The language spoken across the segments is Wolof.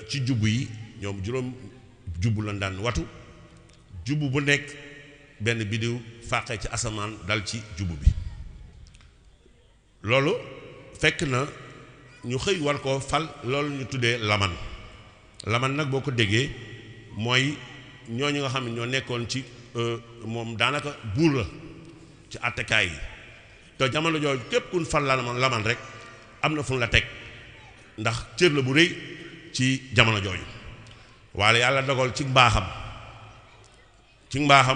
ci jubbu yi ñoom juróom jubbu lañ daan watu jubbu bu nekk benn biddiw fàqee ci asamaan dal ci jubbu bi loolu fekk na ñu xëy war koo fal loolu ñu tuddee laman nag boo ko déggee mooy ñooñu nga xam ne ñoo nekkoon ci moom daanaka buur la ci attekaay yi te jamono jooju képp kun fal laman rek am na fu la teg ndax cër la bu rëy ci jamono jooju waaye yàlla dogal ci mbaaxam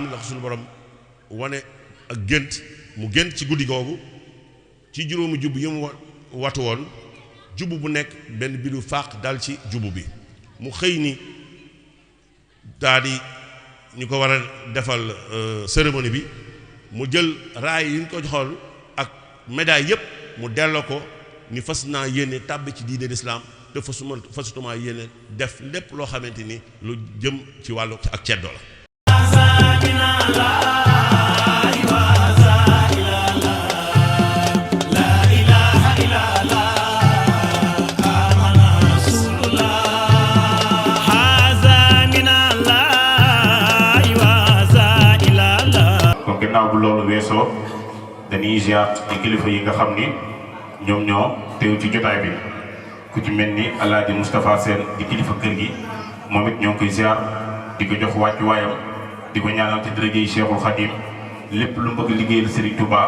ndax suñu borom wane ak gént mu gént ci guddi googu ci juróomi jubb yi mu watu woon jubb bu nekk benn bidu fàq dal ci jubb bi mu xëy ni daal di ñu ko war a defal cérémonie bi mu jël raay yi ñu ko joxoon ak médaille yépp mu delloo ko ni fas naa yéene tàbbi ci diine l'islam te fasutuma yéene def lépp loo xamante ni lu jëm ci wàllu ak ceddo la ginnaaw bu loolu weesoo dañuy ziar ci kilifa yi nga xam ni ñoom ñoo teew ci jotaay bi ku ci mel ni Alaaji Moustapha Sène di kilifa kër gi moom it ñoo ngi koy ziar di ko jox wàccu waayam di ko ñaanal ci dërëje yi Cheikhul Khadim lépp lu mu bëgg liggéeyal Serigne Touba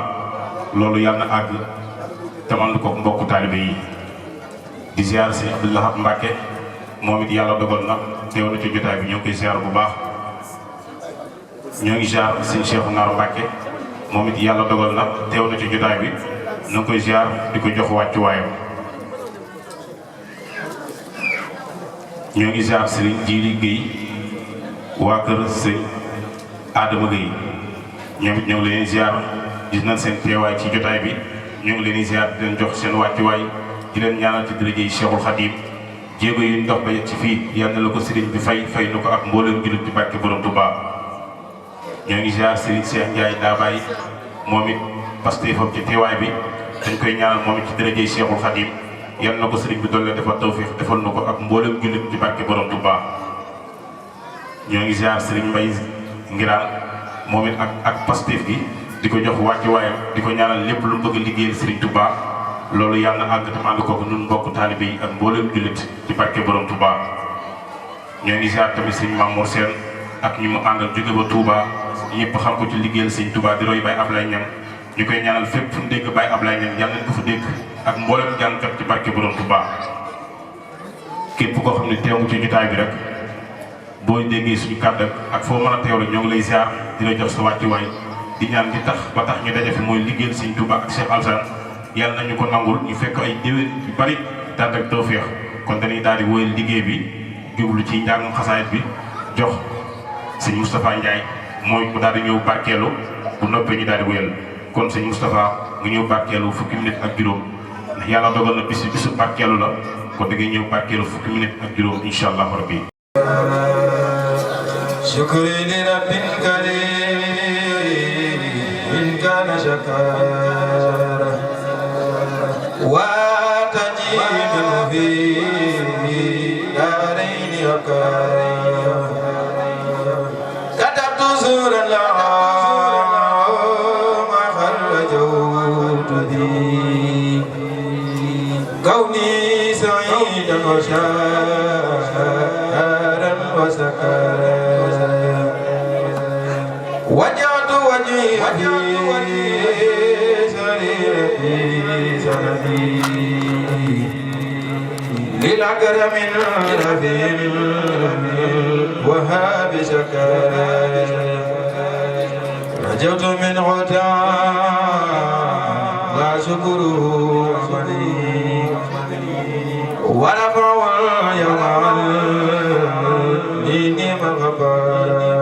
loolu yàlla na àgg tamandu ko mbokku taalibe yi di ziar si Abdou Lahad Mbacké moom it yàlla dogal na teew na ci jotaay bi ñoo ngi koy ziar bu baax ñoo ngi ziar sëñ Cheikh Naar Mbacké moom it yàlla dogal na teew na ci jotaay bi ñoo ngi koy ziar di ko jox wàccu waayam ñoo ngi ziar Serigne Djili Guèye waa kër sëñ Adama Guèye ñoom it ñoo ngi leen ziar gis nañ seen teewaay ci jotaay bi ñoo ngi leen ziar di leen jox seen wàccuwaay di leen ñaanal ci dërëje yi Cheikhul Khadim jéego yi ndox ba ci fii yal na la ko Serigne bi fay na ko ak mboolem jullit ci barke Borom Touba. ñoo ngi ziar Serigne Cheikh Ndiaye Dabaye moom it Pastefam ci teewaay bi dañ koy ñaanal moom it ci dërëje yi Cheikhul Khadim yal na ko Serigne bi doole defal tawfiq defal na ko ak mboolem jullit ci barke Borom Touba. ñoo ngi ziar Serigne Mbaye Ngiraan moom it ak Pastef gi di ko jox wàccu waayam di ko ñaanal lépp lu bëgg a liggéeyal Serigne Touba loolu yàlla na àgg tam ànd kooku ñun mbokk taalibe yi ak mboolem jullit ci barke Borom Touba. ñoo ngi ziar tamit Serigne Mamour Sène ak ñi mu àndal jóge ba Touba ñëpp xam ko ci liggéeyal Serigne Touba di roy Baye Ablaye Niang ñu koy ñaanal fépp fu mu dégg Baye Ablaye Niang yàlla nañ ko fa dégg ak mboolem jàngkat ci barke Borom Touba. képp koo xam ne teewu ci jotaay bi rek boo déggee suñu kàddu ak foo mën a teew rek ñoo ngi lay ziar di la jox sa wàccuwaay di ñaan di tax ba tax ñu daje fi mooy liggéeyal Serigne Touba ak Cheikh Alassane yàlla nañu ko nangul ñu fekk ay déwén yu bari tànn ak tawfeex kon dañuy daal di wóyal liggéey bi jublu ci njàngum xasaayit bi jox sëñ Moustapha Ndiaye mooy mu daal di ñëw barkeelu bu noppee ñu daal di wóyal kon sëñ Moustapha nga ñëw barkeelu fukki minute ak juróom ndax yàlla dogal na bisu barkeelu la kon da ngay ñëw barkeelu fukki minute ak juróom incha allah rabbi. شكري لرب كريم إن كان شكارا وتجيب في دارين يكارا كتبت سورا ما خرجوت ذي كوني سعيدا وشاكرا وسكارا وجعت وجهي سريرتي سندي للأكرم الرفيع وهاب شكر رجوت من عتا لا شكره عملي ورفع يوم ديني مغفر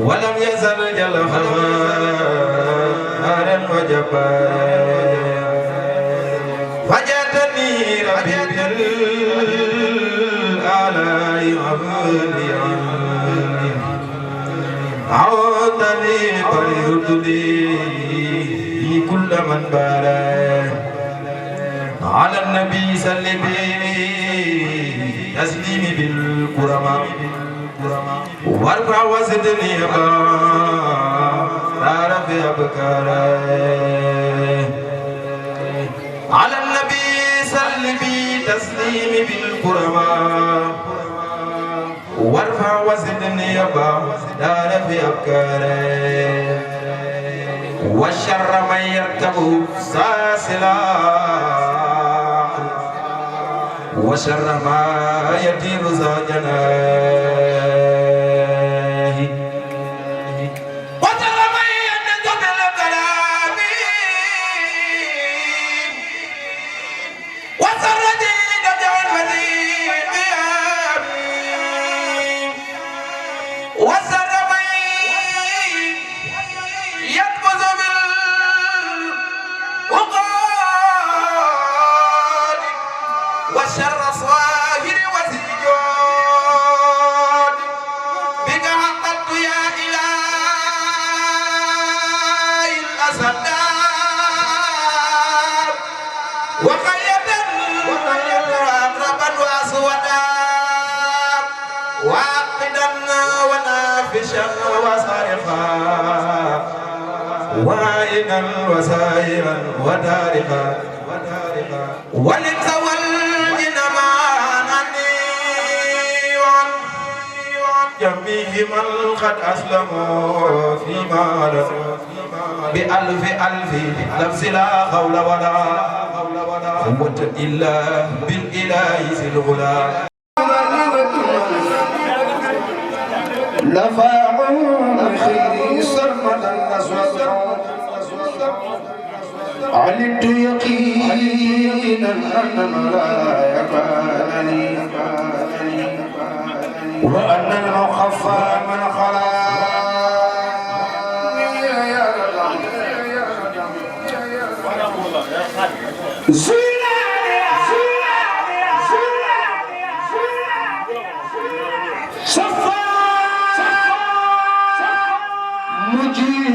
ولم يزل جل خبارا وجبارا فجاتني ربي بالآلاء وباليا عودني فليرد لي كل من بارا على النبي سلمي تسليمي بالكرماء وارفع وزدني أبا تعرف أبكارا على النبي سلمي تسليمي بالكرماء وارفع وزدني أبا تعرف أبكارا والشر من يركب ساسلا وشر ما يطير ذا جناح وشر من ينزل الكلام وشر جيدة والمزيد وشر من يطبز بالوقاد وشر صاهر وسجود بك حققت يا إلهي الأسداد وخيدا وأقربا وأسودا وعقدا ونافشا وصارخا وعائنا وسائرا ودارقا وللت والجن معاني جميع من قد أسلموا فيما علموا بألف ألف لفظ لا حول ولا قوة إلا بالإله ذي الغلا نفاع خير سرمدا أسود علمت يقينا أن الملائكة لي وأن المخفى من خلا مجير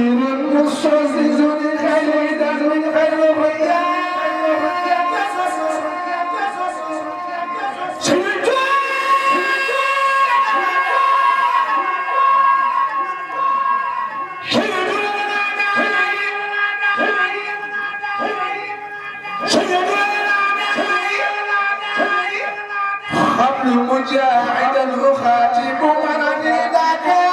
مستعزز خليدا من خير حبل مجاعدا أخاتم مرني ذاك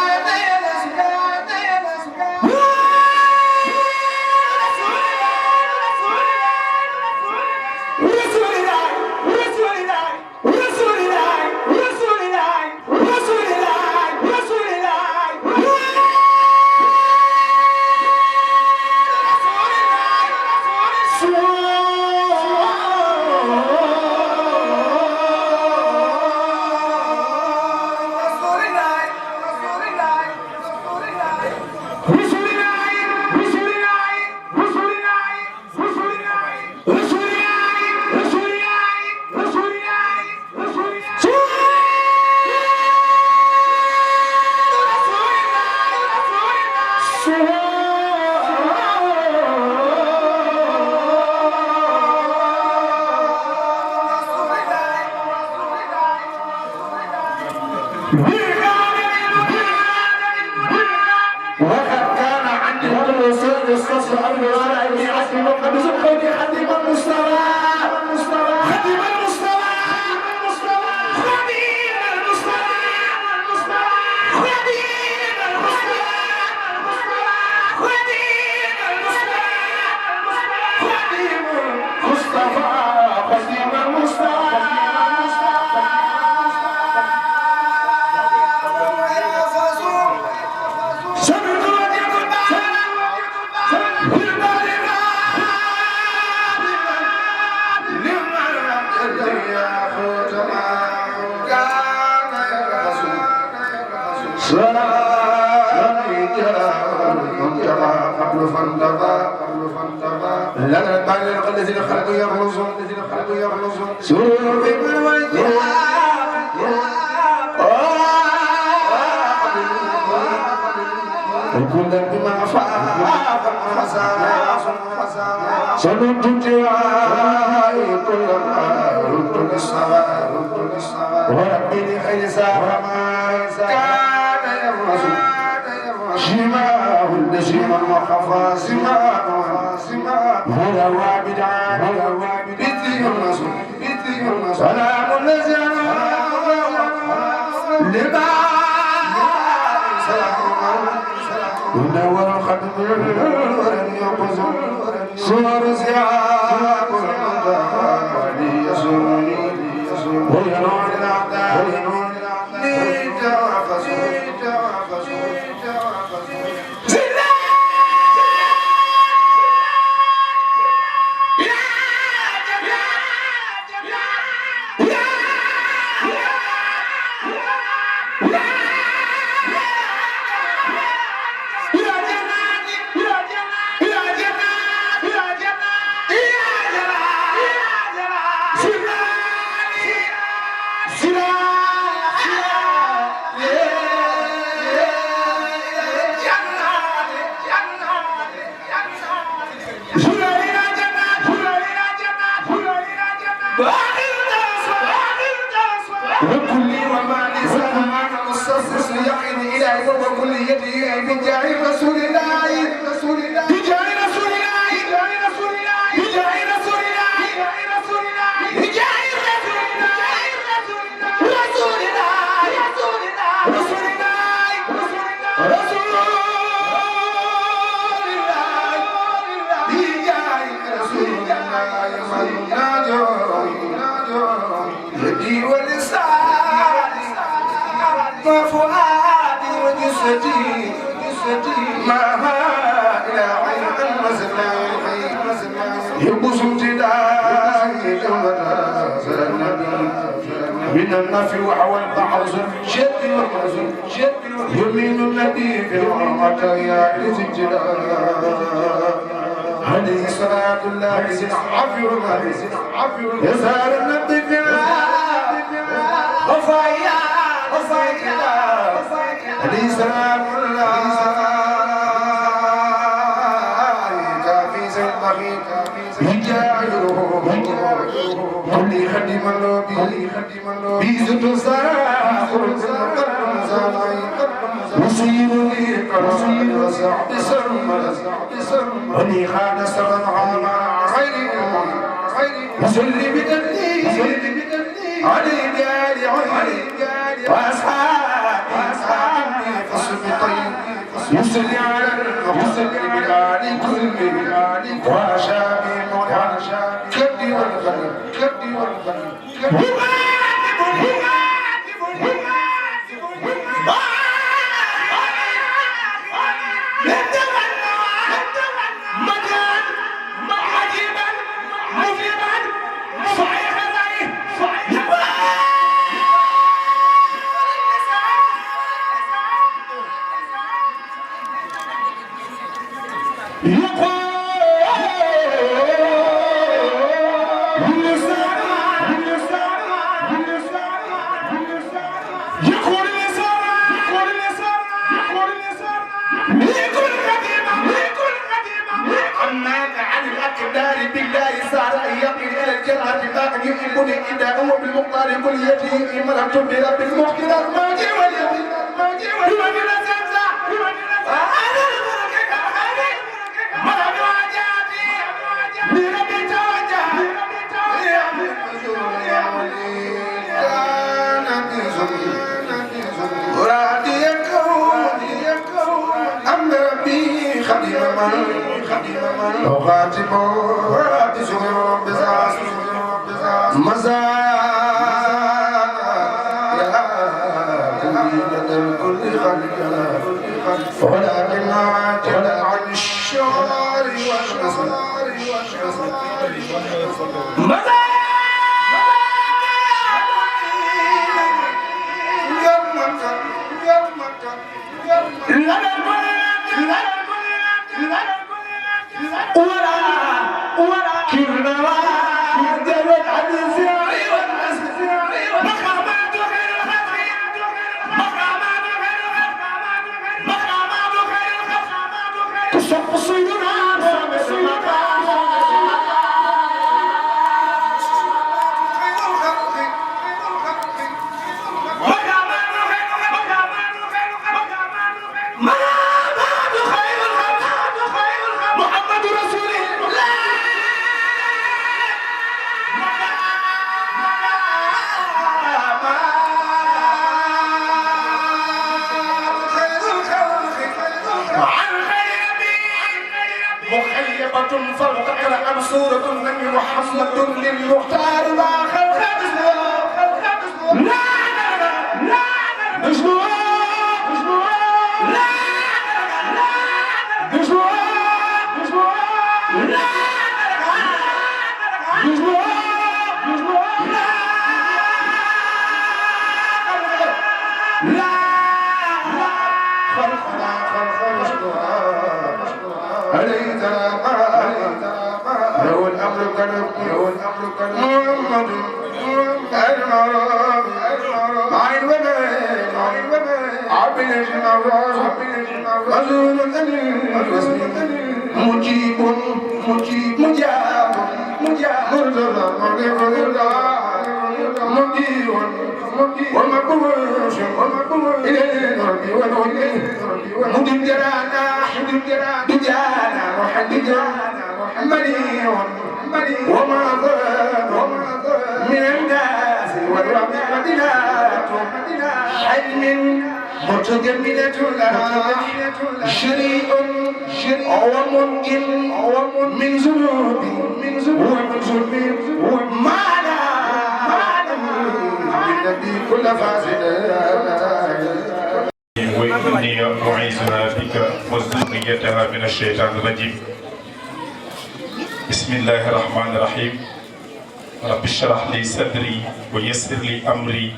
وقد كان عندي الرسول يستصل أمر ولا إني عسل وقد زقني خديم المصطفى خديم المصطفى خديم المصطفى خديم المصطفى خديم المصطفى خديم المصطفى الخلق يرمزون سرور بالوجه وكل بما فاق المسايا سنت جواي كل ما رد للصواب وربي لخير سار كان يرمز شماه النسيم المخفى سماه هو وابدان بيتي الرسول سلام الذي لما ونور الختم ولم يقز صور زياب المنتهى يسرني وينور الاعداء من النفي وحوى البحر شد يمين الذي في الغرمة يا عز عليه صلاة الله حفر يسار النبي في وفايا عليه صلاة الله كافي سيد يجاهره كل خدم اللوبي بيزت ساخر مسيرني كرسي وسعد سرم وني خان سرم عاما غيري مسلي بدني علي داري عيني وأصحابي فصل طيب يسلي على المحسن بلادي كل وأشابي كبدي والغني بالمختار كليتي مرحت برب المختار الماجي واليتي بمن الزمزة مرحب واجاتي لربي توجه يا ولي كانت ورادي يكون أم ربي خديم من وخاتم ورادي سمر بزاز مزايا كل خلق ولكن عاجل عن الشعر والنصر ولا كلنا طيبة فلتقرأ سورة النبي محمد للمختار لا خلق لا مجنون لا مجنون لا له الأمر محمد المرام عين وبين عبد الجمال رجل مجيب مجاب مجيب ومقبوش إلى الرب والولي مدن جرانا دجانا مريء وما ضاد من الناس والرب مدينات حلم متجملة لها شريء ومنجل من ذنوب معنا بالنبي كل فاسد وإني أعيذها بك وذريتها من الشيطان الرجيم بسم الله الرحمن الرحيم رب اشرح لي صدري ويسر لي أمري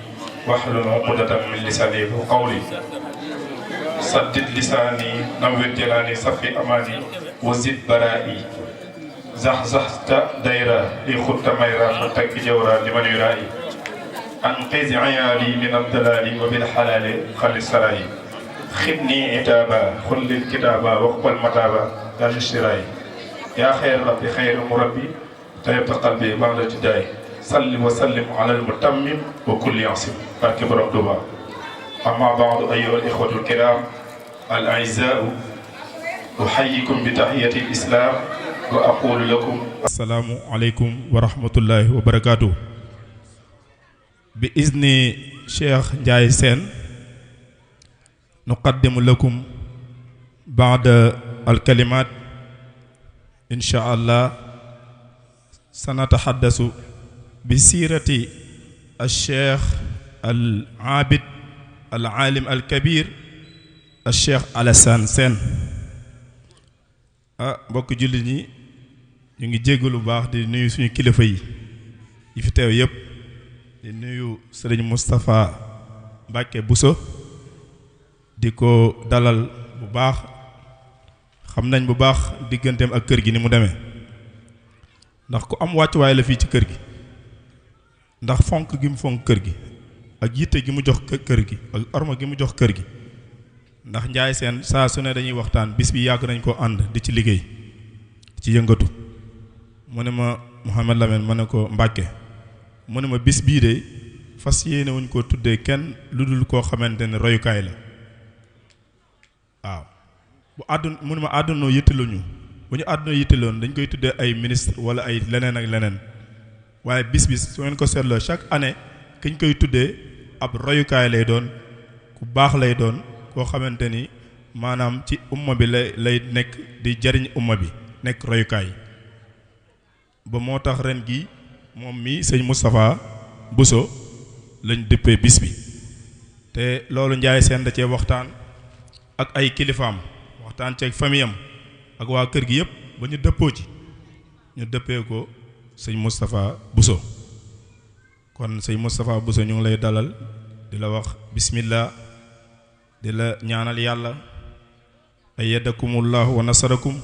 واحلل عقدة من لساني يفقهوا قولي سدد لساني نور جناني صفي أماني وزد برائي زحزحت دايرة لخط ميرا فتك جورا لمن يرائي أنقذ عيالي من الضلال وبالحلال خل السراي خدني عتابا خل الكتابا واقبل متابا داش الشراي يا خير ربي خير مربي طيب قلبي بعد جداي صل وسلم على المتمم وكل يعصم بارك برب دوبا أما بعد أيها الإخوة الكرام الأعزاء أحييكم بتحية الإسلام وأقول لكم السلام عليكم ورحمة الله وبركاته بإذن شيخ جاي سين نقدم لكم بعد الكلمات إن شاء الله سنتحدث بسيرة الشيخ العابد العالم الكبير الشيخ علسان سين mbokk jullit ñi ñu ngi jéggalu baax di nuyu suñu kilifa yi fi teew yépp di nuyu Serigne Moustapha Mbacke Bousso di ko dalal bu baax xam nañ bu baax digganteem ak kër gi ni mu demee ndax ku am wàccuwaay la fii ci kër gi ndax fonk gi mu fonk kër gi ak yitte gi mu jox kër gi ak orma gi mu jox kër gi ndax njaay seen saa su ne dañuy waxtaan bis bi yàgg nañ ko ànd di ci liggéey ci yëngatu mu ne ma Mouhamed Lamine ma ne ko Mbacke mu ne ma bis bii de fas yéene wuñ ko tuddee kenn lu dul koo xamante ne royukaay la waaw bu àdduna mu ne ma àdduna yitteluñu bu ñu àdduna yitteloon dañ koy tuddee ay ministre wala ay leneen ak leneen waaye bis su ngeen ko seetloo chaque année ki ñu koy tuddee ab royukaay lay doon ku baax lay doon koo xamante ni maanaam ci umma bi lay nekk di jariñ umma bi nekk royukaay ba moo tax ren gi moom mi sëñ Moustapha Bousso lañ dëppee bis bi te loolu njaay seen da cee waxtaan ak ay kilifaam waxtaan ceeg famille am ak waa kër gi yëpp ba ñu dëppoo ci ñu dëppee ko sëñ Moustapha Bousso kon sëñ Moustapha Bousso ñu ngi lay dalal di la wax bismillah di la ñaanal yàlla ayyadakumullahu wa nasarakum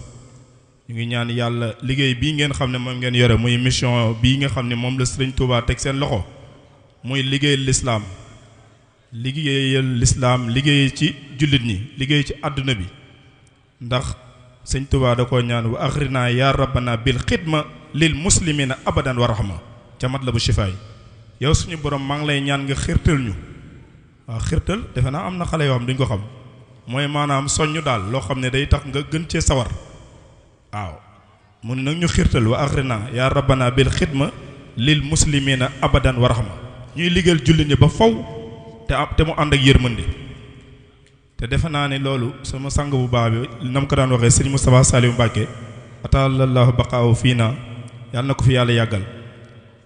ñu ngi ñaan yàlla liggéey bii ngeen xam ne moom ngeen yore muy mission bii nga xam ne moom la Sëriñ Tuubaa teg seen loxo muy liggéeyal lislaam liggéey ci jullit ñi liggéey ci àdduna bi ndax Sëriñ Tuubaa da koo ñaan wa axrina ya rabbana bil xidma lil muslimina abadan wa rahma ca matlabu shifaay yow suñu borom maa ngi lay ñaan nga xirtal ñu waaw xirtal defe naa am na xale yoo xam duñ ko xam mooy maanaam soññu daal loo xam ne day tax nga gën cee sawar waaw mu ne nag ñu xirtal wa axrina ya rabbana bil xidma lil muslimina abadan wa rahma ñuy liggéeyal jullit ñi ba faw te mu ànd ak yërmande te defe naa ne loolu sama sang bu baax bi na mu ko daan waxee sëñ Moustapha Saliou Mbacke ataalallahu baqaahu fii na yàlla na ko fi yàlla yàggal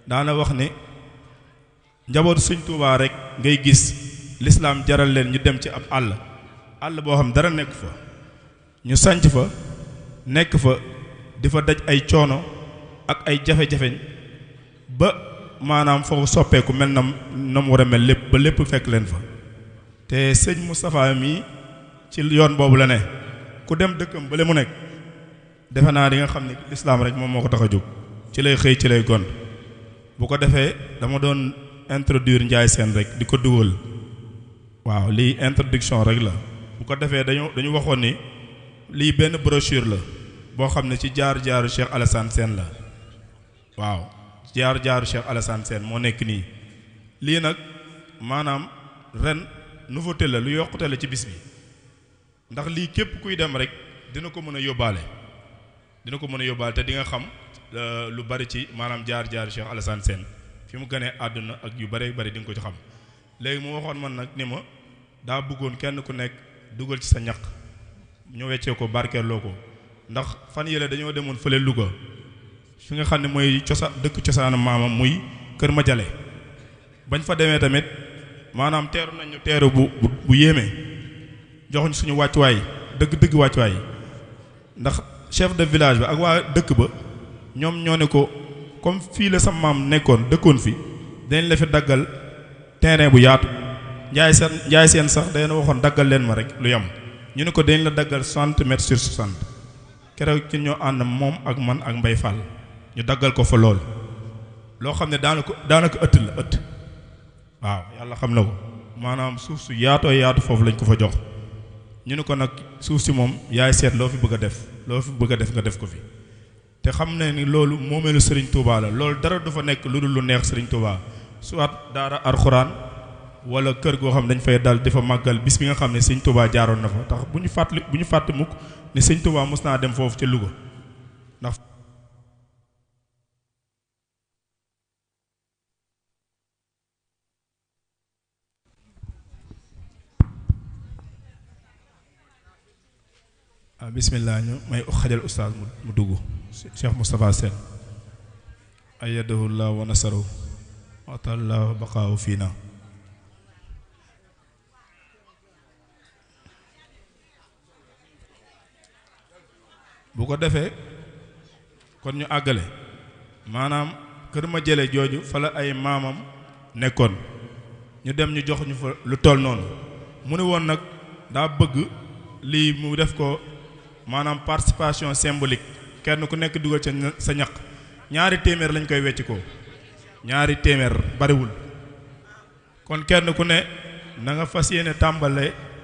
daana wax ne njabootu Sëñ Tuubaa rek ngay gis lislaam jaral leen ñu dem ci ab àll boo xam dara nekk fa ñu sanc fa nekk fa di fa daj ay coono ak ay jafe-jafeñ ba maanaam foofu soppeeku mel na mu war a mel lépp ba lépp fekk leen fa te sëñ Moustapha mii ci yoon boobu la ne ku dem dëkkam bale mu nekk defe naa di nga xam ne lislaam rek moom moo ko tax a jóg ci lay xëy ci lay gont bu ko defee dama doon introduire Ndiaye Sène rek di ko dugal waaw lii introduction rek la bu ko defee dañu waxoon ni lii benn brochure la boo xam ne ci jaar-jaaru Cheikh Alassane Sène la waaw jaar-jaaru Cheikh Alassane Sène moo nekk nii lii nag maanaam ren nouveauté la lu yokkute la ci bis bi ndax lii képp kuy dem rek dina ko mën a yóbbaale te di nga xam lu bari ci maanaam jaar-jaaru Cheikh Alassane Sène fi mu gënee àdduna ak yu bari bari di nga ko ci xam léegi mu waxoon man nag ni ma daa bëggoon kenn ku nekk dugal ci sa ñaq ñu weccee ko barkeeloo ko ndax fan yële dañoo demoon fële Louga fi nga xam ne mooy dëkk cosaanu maamam muy Kër Madiale bañ fa demee tamit maanaam teeru nañu teeru bu yéeme joxuñ suñu wàccuwaay dëgg wàccuwaay ndax chef de village bi ak waa dëkk ba ñoom ñoo ne ko comme fii la sa maam dëkkoon fi dañ la fi daggal terrain bu yaatu njaay seen sax dañ waxoon daggal leen ma rek lu yem ñu ne ko dañ la daggal 60 mètres sur 60 keroog ci ñoo ànd moom ak man ak Mbay Fall ñu daggal ko fa lool loo xam ne daanaka ëtt la waaw yàlla xam na ko maanaam suuf su yaatoo yaatu foofu lañ ko fa jox ñu ne ko nag suuf si moom yaay seet loo fi bëgg a def nga def ko fi te xam ne ni loolu moomeelu Serigne Touba la loolu dara du fa nekk lu dul lu neex Serigne Touba soit daara alxuraan wala kër goo xam ne dañ fay dal di fa màggal bis bi nga xam ne Serigne Touba jaaroon na fa tax bu ñu fàtte mukk ni Serigne Touba mos naa dem foofu ca Louga ndax bismillah ñu may xajal ustaas mu dugg Cheikh Moustapha Sène ayyadahullah wa nasaru wa ta'ala baqaahu fiina bu ko defee kon ñu àggale maanaam Kër Madiale jooju fa la ay maamam nekkoon ñu dem ñu jox ñu fa lu toll noonu mu ne woon nag daa bëgg lii mu def ko maanaam participation symbolique kenn ku nekk dugal ca sa ñaq $200 lañ koy wecc ko $200 bariwul kon kenn ku ne na nga fas yéene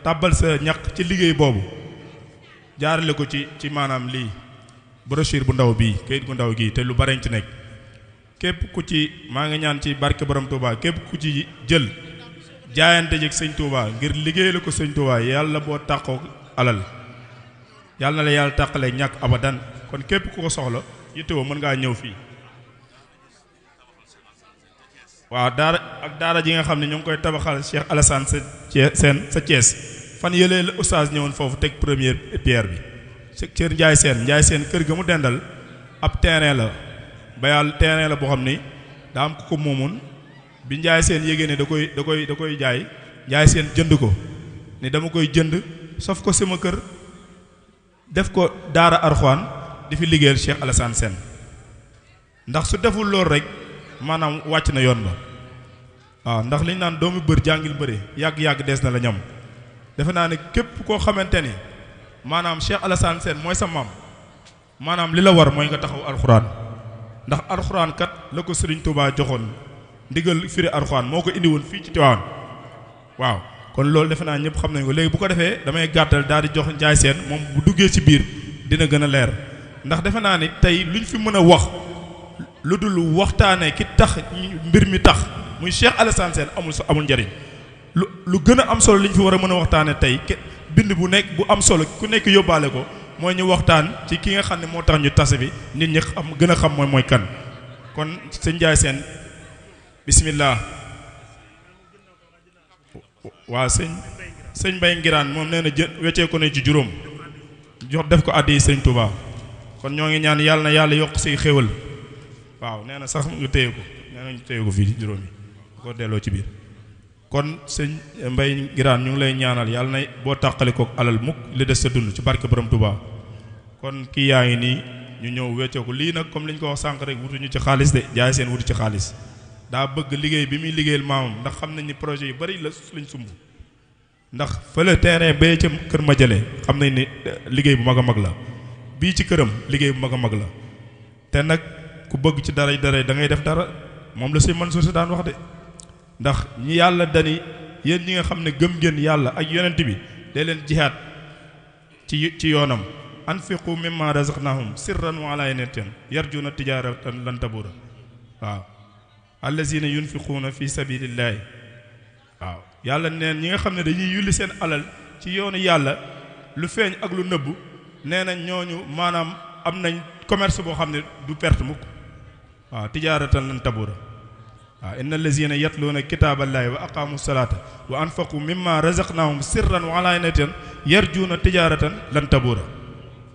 tàbbal sa ñaq ci liggéey boobu jaarale ko ci maanaam lii brochure bu ndaw bii kayit gu ndaw gii te lu bareñ ci nekk képp ku ci maa ngi ñaan ci barke borom Touba képp ku ci jël jaayante jëg sëñ Touba ngir liggéey la ko sëñ Touba yàlla boo tàqoo alal yàlla na la yàlla tàqale ñàkk abadan kon képp ku ko soxla yittewoo mën ngaa ñëw fii waaw daara ji nga xam ne ñu ngi koy tabaxal Cheikh Alassane sa Thiès fan yëlee la oustaz ñëwoon foofu teg première pierre bi kër Ndiaye Sène kër ga mu dendal ab terrain la ba yàlla terrain la boo xam ni daa am ku ko moomoon bi Ndiaye Sène yégée ne da koy jaay Ndiaye Sène jënd ko ni dama koy jënd sof ko sama kër def ko daara arxuaan di fi liggéeyal Cheikh Alassane Sène ndax su deful loolu rek maanaam wàcc na yoon ba waaw ndax liñ naan doomu bër jàngil bëre yàgg-yàgg des na la ñam defe naa ne képp koo xamante ni maanaam Cheikh Alassane Sène mooy sa maam maanaam li la war mooy nga taxaw alxuraan ndax alxuraan kat la ko Serigne Touba joxoon ndigal firi alxuraan moo ko indi woon fii ci Tivaouane waaw kon loolu defe naa ñëpp xam nañ ko léegi bu ko defee damay gàttal daal di jox Ndiaye Sène moom bu duggee ci biir dina gën a leer ndax defe naa ni tey luñ fi mën a wax lu dul waxtaanee ki tax mbir mi tax muy Cheikh Alassane Sène amul njariñ lu gën a am solo li ñu fi war a mën a waxtaanee tey bind bu nekk bu am solo ku nekk yóbbaale ko mooy ñu waxtaan ci ki nga xam ne moo tax ñu tase bi nit ñi xam gën a xam mooy kan kon sëñ Ndiaye Sène bismillah waaw sëñ Mbay Ngiraan moom nee na weccee ko ne ci juróom jox def ko àddi sëñ Touba kon kon ñoo ngi ñaan yàlla na yàlla yokk say xéwal waaw nee na sax nga téye ko nee na ñu téye ko fii juróomi ko delloo ci biir kon sëñ Mbay Ngiraan ñu ngi lay ñaanal yàlla na boo tàqali kook alal mukk li des sa dund ci barke borom Touba kon kii yaa ngi nii ñu ñëw weccoo ko lii nag comme li ñu ko wax sànq rek wutuñu ci xaalis de jaay seen wutu ci xaalis daa bëgg liggéey bi muy liggéeyal maamam ndax xam nañ ni projet yu bari la lañ sumb ndax fële terrain bee ca kër ma jëlee xam nañ ni liggéey bu mag a mag la bii ci këram liggéey bu mag a mag la te nag ku bëgg ci dara da ngay def dara moom la sëñ Mansour Sy daan wax de ndax ñi yàlla dani yéen ñi nga xam ne gëm ngeen yàlla ak yonent bi day leen jihaad ci yoonam anfiqu mimma razaqnahum sirran wa alaniyatan yarjuna tijaratan lan tabura waaw allazina yunfiquuna fi sabilillahi waaw yàlla neen ñi nga xam ne dañuy yulli seen alal ci yoonu yàlla lu feeñ ak lu nëbb nee nañ ñooñu maanaam am nañ commerce boo xam ne du perte mukk waaw tijaratan lan tabura waaw inna allazina yatluuna kitaaballahi wa aqaamu salata wa anfaqu mimma razaqnahum sirran wa alaniyatan yarjuuna tijaratan lan tabura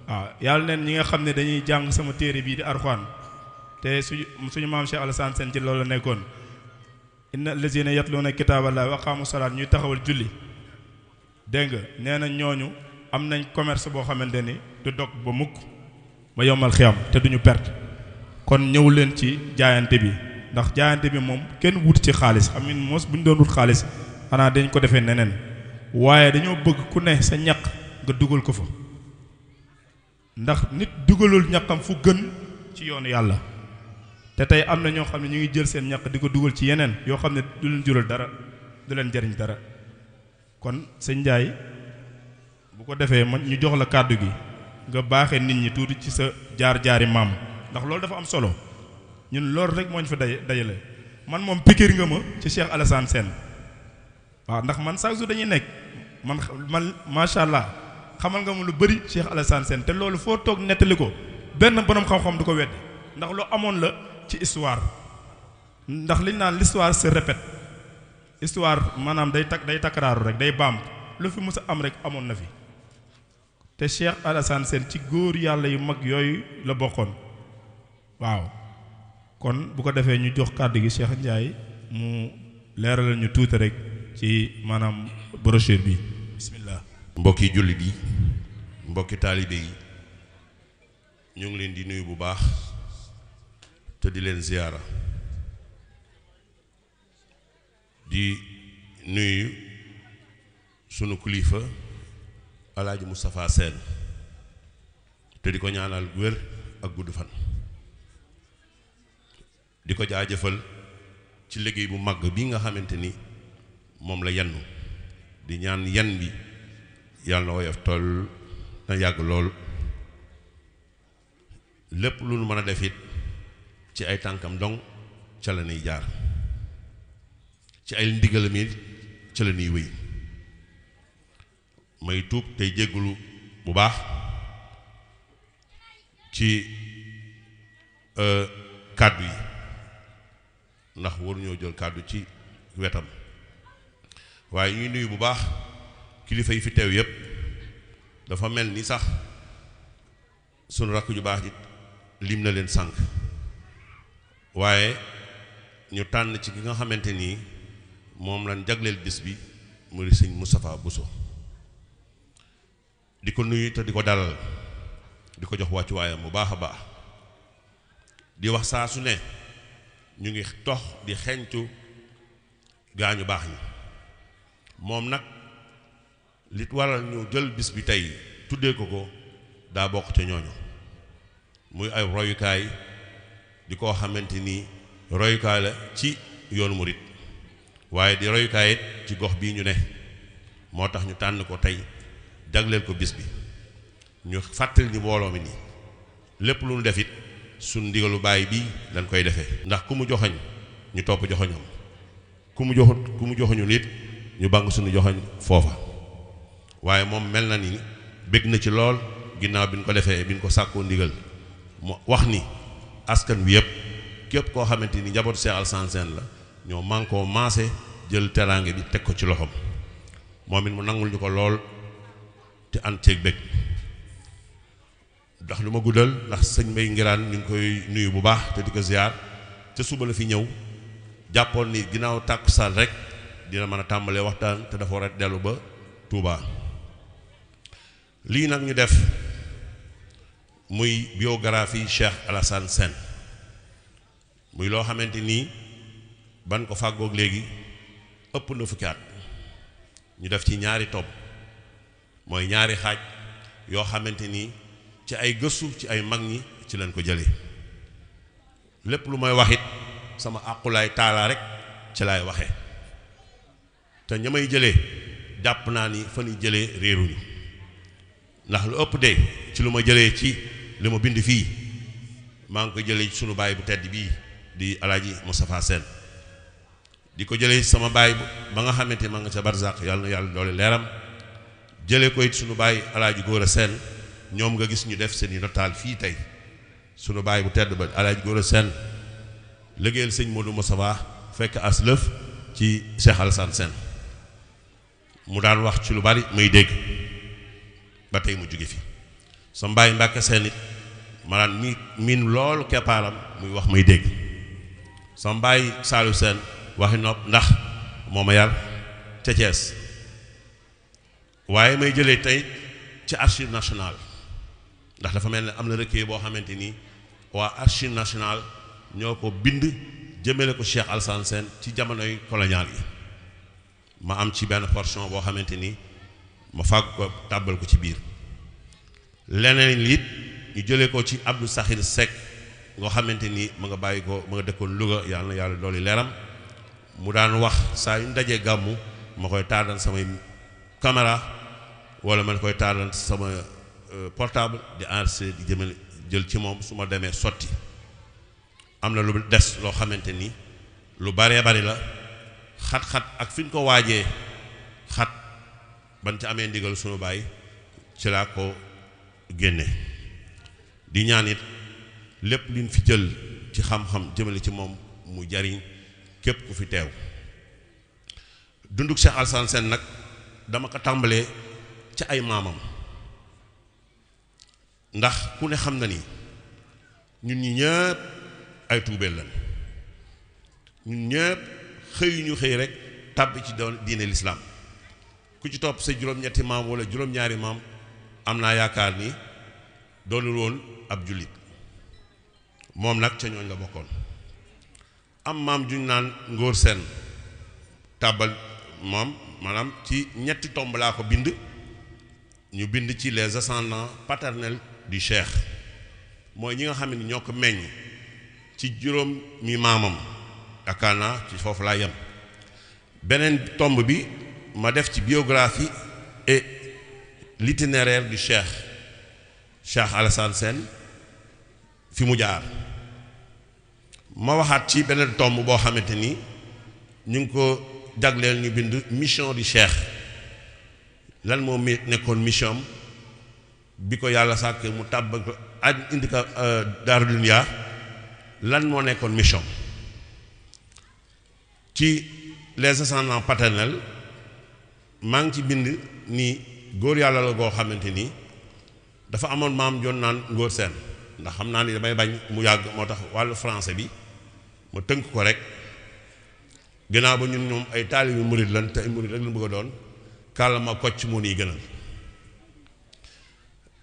waaw yàlla neen ñi nga xam ne dañuy jàng sama téere bii di Alxuraan te suñu maam Cheikh Alassane Sène ci loolu la nekkoon inna allazina yatluuna kitaaballahi wa aqaamu salaat ñuy taxawal julli dégg nga nee na ñooñu am nañ commerce boo xamante ni du dog ba mukk ba yombal xiyam te duñu perte kon ñëw leen ci jaayante bi ndax jaayante bi moom kenn wut ci xaalis xam nga mos bu ñu doon wut xaalis xanaa dañ ko defee neneen waaye dañoo bëgg ku ne sa ñaq nga dugal ko fa ndax nit dugalul ñaqam fu gën ci yoonu yàlla te tey am na ñoo xam ne ñu ngi jël seen ñaq di ko dugal ci yeneen yoo xam ne du leen jural dara du leen jariñ dara kon sëñ Ndiaye bu ko defee man ñu jox la kàddu gi nga baaxee nit ñi tuuti ci sa jaar-jaari maam ndax loolu dafa am solo ñun loolu rek moo ñu fa dajale man moom pikir nga ma ci Cheikh Alassane Sène waaw ndax man chaque jour dañuy nekk man macha allah xamal nga ma lu bëri Cheikh Alassane Sène te loolu foo toog nettali ko benn borom xam-xam du ko weddi ndax lu amoon la ci histoire ndax liñ naan l'histoire se répète histoire maanaam day takraaru rek day baam lu fi mës a am rek amoon na fi te Cheikh Alassane Sène ci góor yàlla yu mag yooyu la bokkoon waaw kon bu ko defee ñu jox kàddu gi Cheikh Ndiaye mu leeralal ñu tuuti rek ci maanaam brochure bi bismillah. mbokki jullit yi mbokki taalibe yi ñu ngi leen di nuyu bu baax te di leen ziyaara di nuyu sunu kilifa Alaaji Moustapha Sène te di ko ñaanal wér ak gudd fan di ko jaajëfal ci liggéey bu mag bi nga xamante ni moom la yennu di ñaan yan bi yàlla na woyof tool na yàgg lool lépp lu nu mën a def it ci ay tànkam dong ca la ñuy jaar ci ay ndigalam it ca la ñuy wéy may tuub tey jéggulu bu baax ci kàddu yi ndax waruñoo jël kàddu ci wetam waaye ñuy nuyu bu baax kilifa yi fi teew yépp dafa mel ni sax sunu rakk ju baax ji lim na leen sànq waaye ñu tànn ci ki nga xamante nii moom lañ jagleel bis bi mu di sëñ Moustapha Bousso di ko nuyu te di ko dalal di ko jox wàccuwaayam bu baax a baax di wax saa su ne ñu ngi tox di xeñtu gaañu baax ñi moom nag li waral ñu jël bis bi tey tuddee ko daa bokk ca ñooñu muy ay royukaay di koo xamante ni royukaay la ci yoonu murit waaye di royukaay it ci gox bii ñu ne moo tax ñu tànn ko tey jagleel ko bis bi ñu fàttali ni mbooloo mi nii lépp lu ñu def it suñ ndigalu baay bii dañ koy defee ndax ku mu joxoñ ñu topp joxoñam ku mu joxoñu nit ñu bàng suñu joxoñ foofa waaye moom mel na ni bég na ci lool ginnaaw bi ñu ko defee bi ñu ko sàkkoo ndigal mu wax ni askan wi yëpp képp koo xamante ni njabootu Cheikh Alassane Sène la ñoo man koo maase jël teraange bi teg ko ci loxoom moom it mu nangul ñu ko lool te ànd ceeg bég ndax lu ma guddal ndax sëñ Mbay Ngiraan ñu ngi koy nuyu bu baax te di ko ziar te suba la fi ñëw jàppoon ni ginnaaw tàkkusaan rek dina mën a tàmbalee waxtaan te dafa war a dellu ba Touba. lii nag ñu def muy biographie Cheikh Alassane Sène muy loo xamante nii ban ko fàggoog léegi ëpp na fukki at ñu def ci ñaari topp mooy ñaari xaaj yoo xamante nii ci ay gëstu ci ay mag ñi ci leen ko jëlee lépp lu may waxit sama àqulaay taalaa rek ci laay waxe te ña may jëlee jàpp naa ni fa ñuy jëlee réeruñu ndax lu ëpp de ci lu ma jëlee ci li ma bind fii maa ngi ko jëlee ci sunu baay bu tedd bii di Alaaji Moustapha Sène di ko jëlee sama baay ba nga xamante ma nga ca barzak yàlla na yàlla doole leeram jëlee ko it sunu baay Alaaji Góora Sène ñoom nga gis ñu def seeni notaal fii tey sunu baay bu tedd ba Alaaji Góora Sène liggéeyal sëñ Modou Moustapha fekk as lëf ci Cheikh Alassane Sène mu daan wax ci lu bari may dégg ba tey mu jóge fi sa mbaay Mbàkke Seen it ma daan miin loolu keppaaram muy wax may dégg sa mbaay Saalu Seen waxi nopp ndax moo ma yar ca Thiès waaye may jëlee tey ci archive nationale ndax dafa mel ne am na recueil boo xamante ni waa archive nationale ñoo ko bind jëmale ko Cheikh Alassane Sène ci jamonoy colonial yi ma am ci benn portion boo xamante ni ma fàgg ko tàbbal ko ci biir leneen it ñu jëlee ko ci Abdou Sakhir Seck nga xamante ni ma nga bàyyi ko ma nga dëkkoon Louga yàlla na yàlla dooli leeram mu daan wax saa yu ñu dajee gàmmu ma koy taadan samay caméra wala man koy taadan sama portable di enregistré di jëmale jël ci moom su ma demee sotti am na lu des loo xamante ni lu baree bari la xat-xat ak fi ñu ko waajee xat ban ci amee ndigal sunu baay ci laa ko génne di ñaan it lépp luñ fi jël ci xam-xam jëmale ci moom mu jariñ képp ku fi teew dunduk Cheikh Alassane Sène nag dama ko tàmbalee ci ay maamam ndax ku ne xam na ni ñun ñi ñëpp ay tuubeel lan ñun ñëpp xëyuñu xëy rek tàbbi ci doon diine lislaam ku ci topp sa juróom-ñetti maam wala juróom-ñaari maam am naa yaakaar ni doonul woon ab jullit moom nag ca ñooñ la bokkoon am maam juñ naan Ngóor Seen tàbbal moom maanaam ci ñetti tomb laa ko bind ñu bind ci les ascendants paternels du Cheikh mooy ñi nga xam ne ñoo ko meññ ci juróom mi maamam yaakaar naa ci foofu laa yem beneen tomb bi ma def ci biographie et l'itinéraire du Cheikh Alassane Sène fi mu jaar ma waxaat ci beneen tomb boo xamante ni ñu ngi ko jagleel ñu bind mission du Cheikh lan moo nekkoon mission bi ko yàlla sàkk mu tàbb ko indi ko daaru dunya lan moo nekkoon mission ci les ascendants paternels maa ngi ci bind ni góor yàlla la goo xamante ni dafa amoon maam joon naan Ngóor Seen ndax xam naa ni damay bañ mu yàgg moo tax wàllu français bi ma tënk ko rek gannaaw ba ñun ñoom ay taalibi murid lan te ay murid rek lañ bëgg a doon kàllama kocc moo nii gënal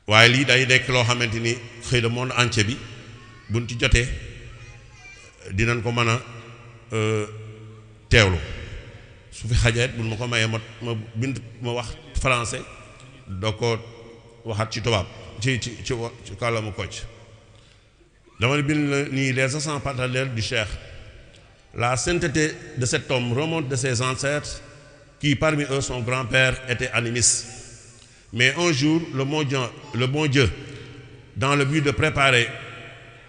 waaye lii day nekk loo xamante ni xëy na monde entier bi buñ ci jotee dinañ ko mën a teewlu su fi xajeet buñ ma ko mayee ma bind ma wax français doo ko waxaat ci tubaab ci kàllama kocc dama ne bind nii les ascendants paternels du Cheikh. La sainteté de cet homme remonte de ses ancêtres qui parmi eux son grand-père était animiste. Mais un jour, le bon Dieu, dans le but de préparer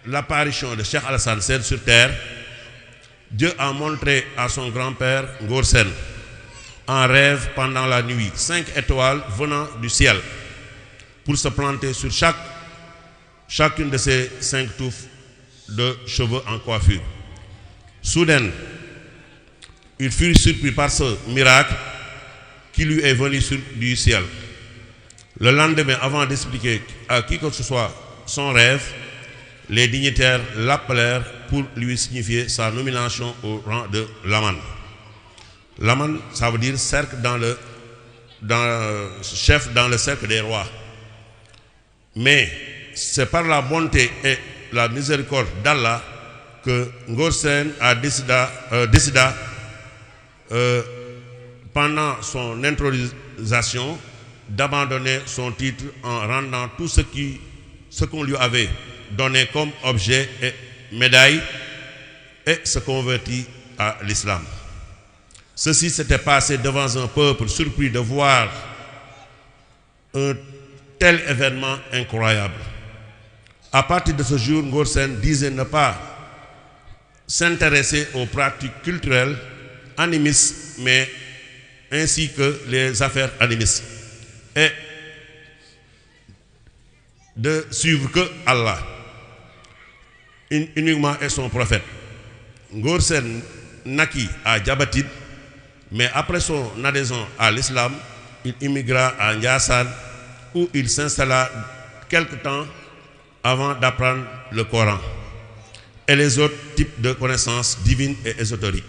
l'apparition de Cheikh Alassane Sène sur terre, Dieu a montré à son grand-père Ngóor Sène en rêve pendant la nuit 5 étoiles venant du ciel pour se planter sur chacune de ces 5 touffes de cheveux en coiffure. Soudain, il fut surpris par ce miracle qui lui est venu du ciel. Le lendemain, avant d'expliquer à qui que ce soit son rêve, les dignitaires l'appelèrent pour lui signifier sa nomination au rang de Laman. Laman, ça veut dire chef dans le cercle des rois. Mais c'est par la bonté et la miséricorde d'Allah que Ngor Sène décida pendant son intronisation d'abandonner son titre en rendant tout ce qu'on lui avait donné comme objet et médaille et se convertit à l'islam. Ceci s'était passé devant un peuple surpris de voir un tel événement incroyable. À partir de ce jour, Ngor Sène disait ne pas s'intéresser aux pratiques culturelles animistes, mais ainsi que les affaires animistes, et de suivre que Allah uniquement et son prophète. Ngor Sène naquit à Diabatine, mais après son adhésion à l'islam, il immigra à Ndiassane où il s'installa quelque temps avant d'apprendre le Coran et les autres types de connaissances divines et ésotériques.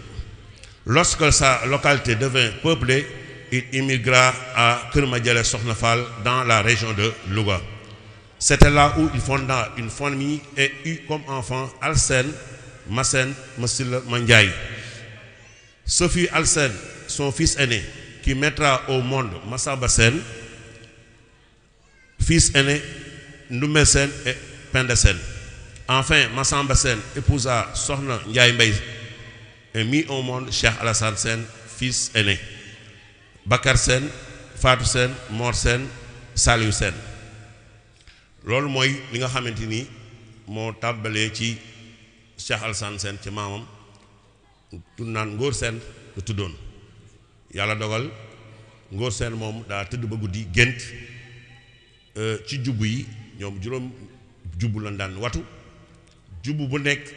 Lorsque sa localité devint peuplée, il immigra à Kër Madiabel Sokhna Fall dans la région de Louga. C'était là où il fonda une famille et eut comme enfant Alsène, Massène, Massila Mandiaye. Ce fut Alsène, son fils aîné, qui mettra au monde Massamba Sène, fils aîné Ndoumé Sène et Penda Sène. Enfin, Massamba Sène épousa Sokhna Ndiaye Mbaye et mit au monde Cheikh Alassane Sène, fils aîné. Bakar Sène, Fatou Sène, Mor Sène, Saliou Sène. loolu mooy li nga xamante ni moo tàmbalee ci Cheikh Alassane Sène ci maamam tudd naan Ngor Sène la tuddoon. yàlla dogal Ngor Sène moom daa tëdd ba guddi gént ci jubbu yi ñoom juróom jubbu lañ daan watu jubbu bu nekk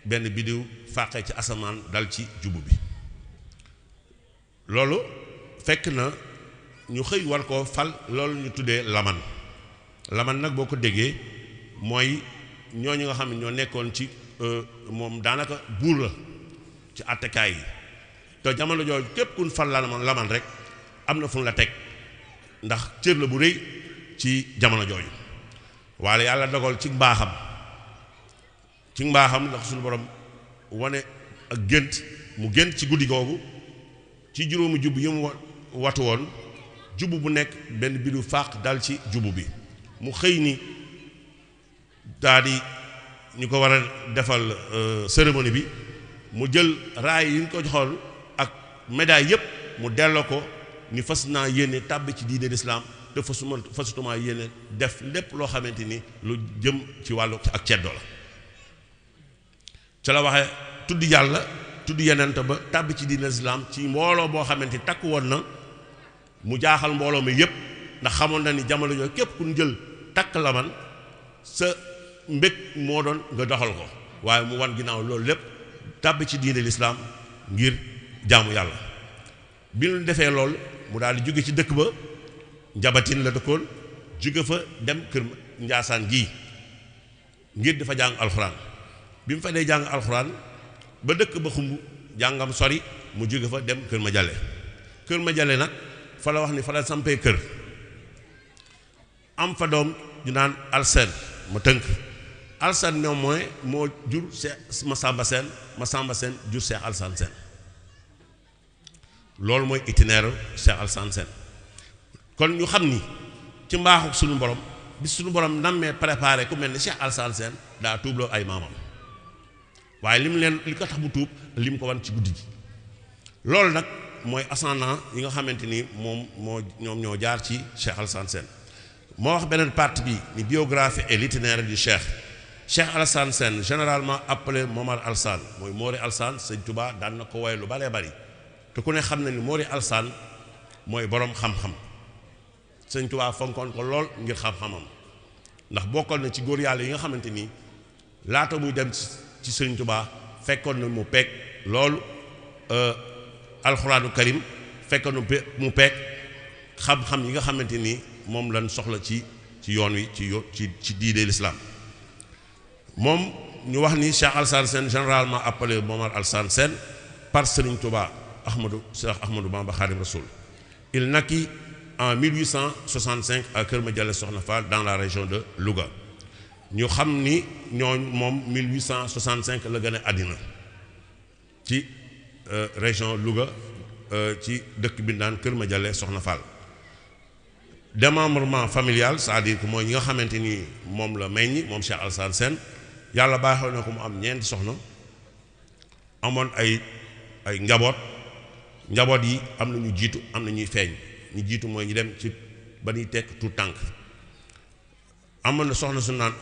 benn biddiw fàqee ci asamaan dal ci jubbu bi. loolu fekk na ñu xëy war ko fal loolu ñu tuddee Laman. Laman nag boo ko déggee mooy ñooñu nga xam ne ñoo nekkoon ci moom daanaka buur la ci attekaay yi te jamono jooju képp kun fal Laman rek am na fu la teg ndax cër la bu rëy ci jamono jooju. waaye yàlla dogal ci mbaaxam ndax suñu borom wane ak gént mu gént ci guddi googu ci juróomi jubb yi mu watu woon jubbu bu nekk benn bidu fàq dal ci jubbu bi mu xëy ni daal di ñu ko war a defal cérémonie bi mu jël raay yi ñu ko joxoon ak médaille yépp mu delloo ko ni fas naa yéene tàbbi ci diine l'islam te fasutuma yéene def lépp loo xamante ni lu jëm ci wàllu ak ceddo la ca la waxe tudd yàlla tudd yenente ba tàbbi ci diine l'islam ci mbooloo boo xamante ni takk woon na mu jaaxal mbooloo mi yépp ndax xamoon na ni jamono yooyu képp ku ñu jël takk Laman sa mbég moo doon nga doxal ko waaye mu wan ginnaaw loolu lépp tàbbi ci diine l'islam ngir jaamu yàlla. bi ñu defee loolu mu daal di jóge ci dëkk ba Njabatin la dëkkoon jóge fa dem kër Njaasaan gii ngir dafa jàng alxuraan. bi mu fa dee jàng alxuraan ba dëkk ba xumb jàngam sori mu jóge fa dem Kër Madiabel. Kër Madiabel nag fa la wax ni fa la sampee kër am fa doom ñu naan Alsène ma tënk Alsène ñoom mooy moo jur Cheikh Massamba Sène jur Cheikh Alassane Sène. loolu mooy itinéraire Cheikh Alassane Sène. kon ñu xam ni ci mbaaxu suñu borom bi suñu borom nammee préparé ku mel ni Cheikh Alassane Sène daa tuubloo ay maamam waaye li ko tax bu tuub li mu ko wan ci guddi gi. loolu nag mooy ascendant yi nga xamante ni ñoom ñoo jaar ci Cheikh Alassane Sène. moo wax beneen partie bi ni biographie et l'itinéraire du Cheikh Alassane Sène, généralement appelé Momar Alsane mooy Mori Alsane. Sëñ Touba daan na ko woy lu baree bari te ku ne xam na ni Mori Alsane mooy borom xam-xam. Sëñ Touba fonkoon ko lool ngir xam-xamam ndax bokkoon na ci góor yàlla yi nga xamante ni laata muy dem ci Sëñ Touba fekkoon na mu peeg loolu alxuraanu karim fekkoon na mu peeg xam-xam yi nga xamante ni moom lañ soxla ci ci yoon wi ci diine l'islam moom ñu wax ni Cheikh Alassane Sène généralement appelé Momar Alassane Sène par Serigne Touba Cheikh Ahmadou Bamba Khadim Rassoul. Il naquit en 1865 à Kër Madialé Sokhna Fall dans la région de Louga ñu xam ni moom 1865 la gën a àddina ci région Louga ci dëkk bi naan Kër Madialé Sokhna Fall. Démembrement familial c'est-à-dire que mooy ñi nga xamante ni moom la meññ moom Cheikh Alassane Sène yàlla baaxee na ko mu am ñeenti soxna amoon ay njaboot yi am na ñu jiitu am na ñuy feeñ ñu jiitu mooy ñu dem ci ba ñuy tekk tout tànk amoon na soxna su naan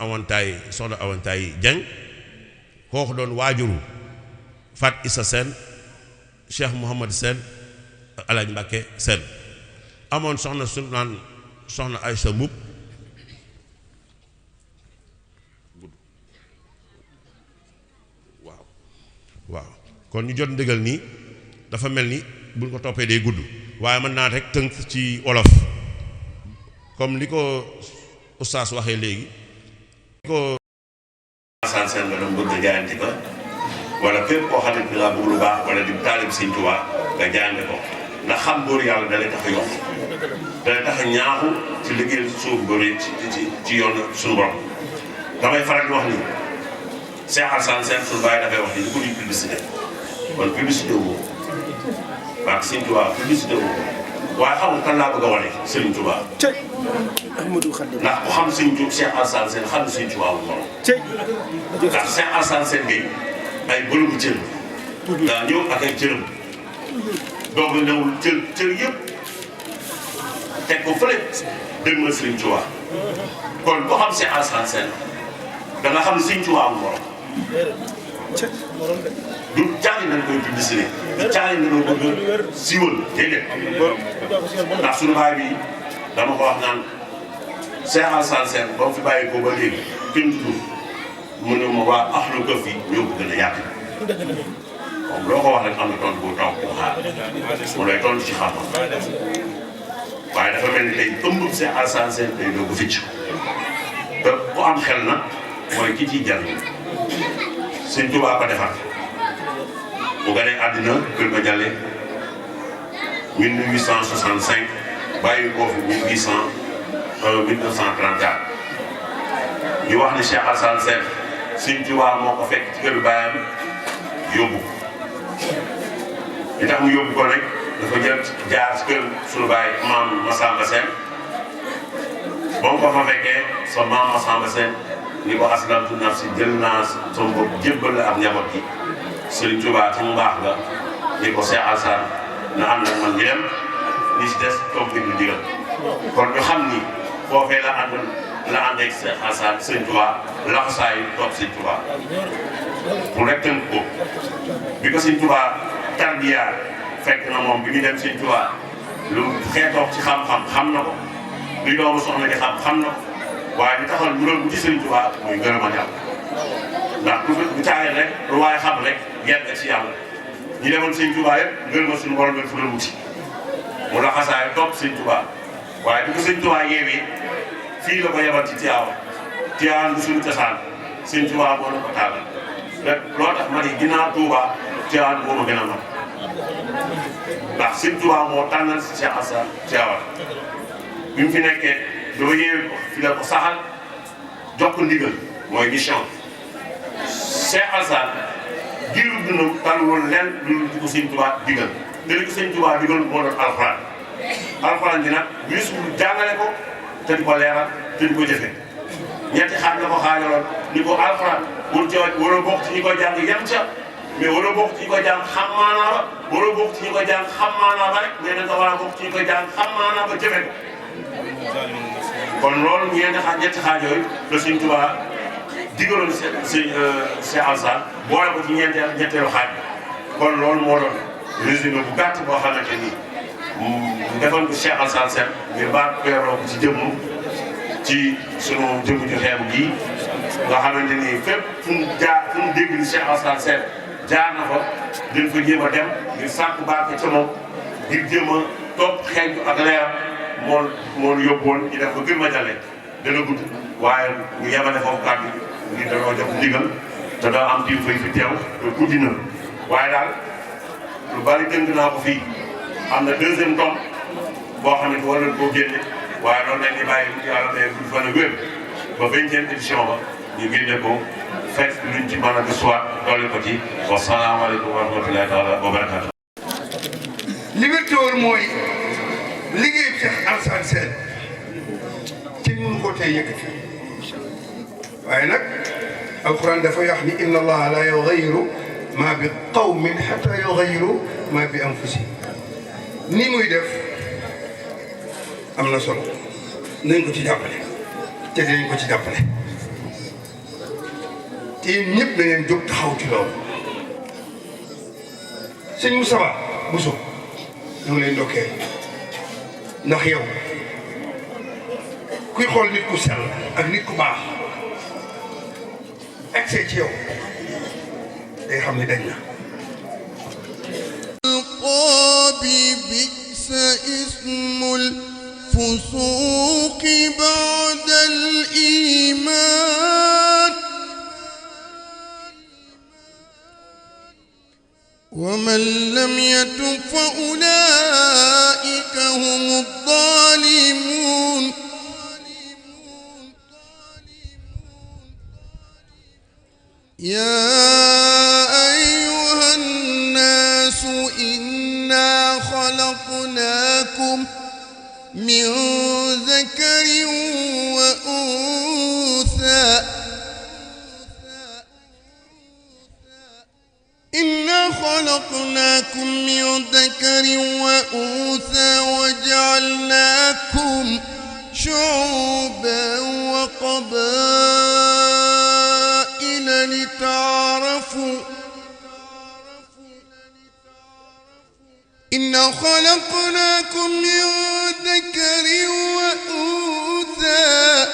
soxna awantaay Dieng kooku doon waajuru Fat Issa Sène Cheikh Mouhamad Sène Alaaji Mbàkke Sène amoon soxna su naan soxna Aïcha Mbub waaw kon ñu jot ndigal nii dafa mel ni buñ ko toppee day gudd waaye mën naa rek tënk ci wolof comme li ko oustaz waxee léegi ko Alassane Sène nga doon bëgg jaayante ko wala képp koo xam ne da ngaa bëgg lu baax wala di taalib Sëñ Tuubaa nga jaayante ko ndax xam góor yàlla da lay tax a yokk da lay tax a ñaaxu ci liggéey suuf góor yi ci yoon suñu borom damay faral di wax ni Cheikh Alassane Sène suñu bàyyi dafay wax ni lu ko di publicité kon publicité wu parce que Sëñ Tuubaa publicité wu waaye xamul kan laa bëgg a wane Sëriñ Tuubaa ndax ku xam Sëñ Tuubaa Cheikh Alassane Sène xam Sëñ Tuubaa wu morom ndax Cheikh Alassane Sène bi ay bërëbu cër daa ñëw ak ay cëram donc newul cër yëpp teg ko fële dëgg ma Sëriñ Tuubaa kon ku xam Cheikh Alassane Sène da nga xam ne Sëñ Tuubaa wu morom du caagi nañ koy publicité du caagi nañ ko bëgg siiwal déedéet ndax suñu baay bi dama ko wax naan Cheikh Alassane Sène ba mu fi bàyyi ko ba léegi kenn du mu ne ma waa axlu ko fi ñoo ko gën a yàq moom loo ko wax rek am na tontu bu taw ko xaar mu lay tontu ci xam-xam waaye dafa mel ni tey ëmbub Cheikh Alassane Sène day doo ko ficc te ku am xel na mooy ki ciy jariñ Sëñ Tuubaa ko defar bu ganee àddina Kër Madialé 1865 bàyyi ko fi 1934 ñu wax ni Cheikh Alassane Sène Sëñ Tuubaa moo ko fekk ci kër baayam yóbbu li tax mu yóbbu ko rek dafa jël jaar ci kër suñu baay maam Massamba Sène ba mu ko fa fekkee sa maam Massamba Sène ni ko aslamtu nafsi jël naa sama bopp jébbal la ab njaboot gi Sëriñ Tuubaa ci mu baax nga ni ko Cheikh Alassane na ànd ak man ñu dem li ci des toog fi ñu digal kon ñu xam ni foofee la ànd ak Cheikh Alassane Sëriñ Tuubaa laxasaayu toog Sëriñ Tuubaa mu rek tënk ko bi ko Sëriñ Tuubaa tarbiya fekk na moom bi ñu dem Sëriñ Tuubaa lu xeetoog ci xam-xam xam na ko li doomu soxna di xam na ko waaye li taxal mu doon bu ci Sëriñ Tuubaa muy gën a ma jàpp ndax bu caagee rek lu waaye xam rek yegg ci yàlla ñu demoon Sëriñ Tuubaa yëpp ngër ma suñu borom fu doon wuti mu la xasaay topp Sëriñ Tuubaa waaye bi ko Sëriñ Tuubaa yeewee fii la ko yebal ci Tiwaawan bu suñu cosaan Sëriñ Tuubaa moo na ko tàggal rek loo tax ma ni ginnaaw Tuubaa Tiwaawan moo ma gën a mag ndax Sëriñ Tuubaa moo tànnal si Cheikh Alassane Tiwaawan bi mu fi nekkee doo yeewee ko fi la ko saxal jox ko ndigal mooy mission Cheikh Alassane diiru dundam tànnuwul lenn lu di ko Sëriñ Tuubaa digal te li ko Sëriñ Tuubaa digal moo doon alxuraan ji nag bis bu jàngale ko te di ko leeral te di ko jëfe ñetti xaaj la ko xaajaloon ni ko alxuraan war a bokk ci ñi ko jàng yem ca mais war a bokk ci ñi ko jàng xam maanaa ba war a bokk ci ñi ko jàng xam maanaa ba rek mais da nga war a bokk ci ñi ko jàng xam maanaa ba jëfe ko kon loolu ñetti xaaj yooyu la Sëriñ Tuubaa digaloon Cheikh Alassane boole ko ci ñetteelu xaaj kon loolu moo doon résumé bu gàtt boo xamante ni defoon ko Cheikh Alassane Sène ngir baat weeroo ko ci jëmm ci sunu jëmm ju xeebu gii nga xamante ni fépp fu mu dégg ni Cheikh Alassane Sène jaar na fa dañ fa jéem a dem ngir sàkk barke ca moom ngir jéem a topp xeeñu ak leeram moo yóbbuwoon ñu def ko Kër Madialé dana gudd waaye ñu yemale foofu kàddu ngir dañoo jox ndigal te doo am kilifa yi fi teew te guddi na waaye daal lu bari tënk naa ko fii am na deuxième tome boo xam ne war nañ koo génne waaye loolu dañ di bàyyi yàlla day gudd fan a wér ba 20e édition ba ñu génne ko fekk luñ ci mën a gëstuwaat dolli ko ci wa salaamaaleykum wa rahmatullahi taala wa barakatu. li wér te wóor mooy liggéey Cheikh Alassane Sène ci mënu ko tey yëkkati waaye nag alquran dafa wax ni inna allaha la yughayyiru ma bi qawmin hatta yughayyiru ma bi anfusihim ni muy def am na solo nañ ko ci jàppale te dinañ ko ci jàppale te yéen ñëpp da ngeen jóg taxaw ci loolu sëñ Moussa Bousso ñoo ngi lay ndokkee ndax yow kuy xool nit ku sell ak nit ku baax accès ci yow day xam ne dañ na alqaabi bisa ismul fusuqi ba'da al-iman ومن لم يتب فأولئك هم الظالمون يا أيها الناس إنا خلقناكم من ذكر وأنثى إنا خلقناكم من ذكر وأنثى وجعلناكم شعوبا وقبائل لتعارفوا إنا خلقناكم من ذكر وأنثى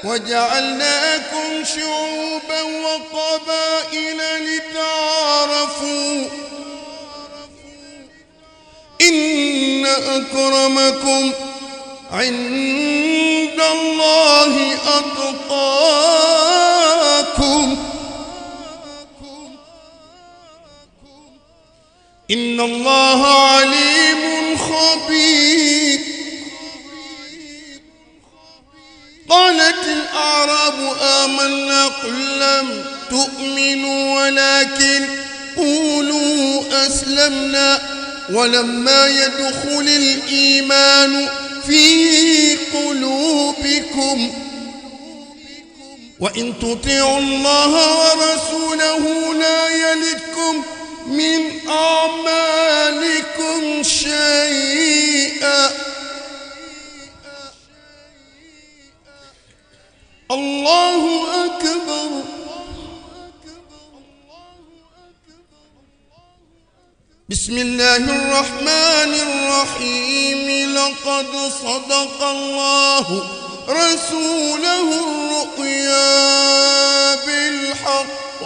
وجعلناكم شعوبا وقبائل لتعارفوا إن أكرمكم عند الله أتقاكم إن الله عليم خبير قالت الأعراب آمنا قل لم تؤمنوا ولكن قولوا أسلمنا ولما يدخل الإيمان في قلوبكم وإن تطيعوا الله ورسوله لا يلدكم من أعمالكم شيئا الله أكبر بسم الله الرحمن الرحيم لقد صدق الله رسوله الرؤيا بالحق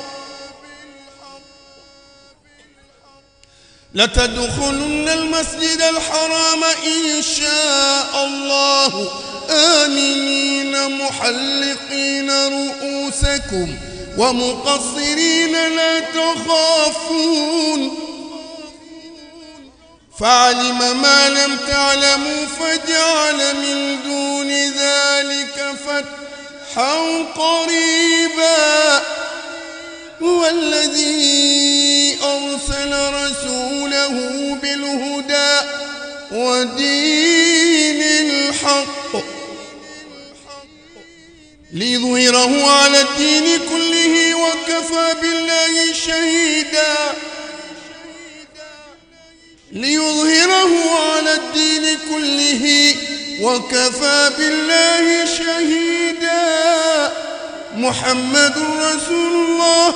لتدخلن المسجد الحرام إن شاء الله آمنين محلقين رؤوسكم ومقصرين لا تخافون فعلم ما لم تعلموا فجعل من دون ذلك فتحا قريبا هو الذي أرسل رسوله بالهدى ودين الحق ليظهره على الدين كله وكفى بالله شهيدا ليظهره على الدين كله وكفى بالله شهيدا محمد رسول الله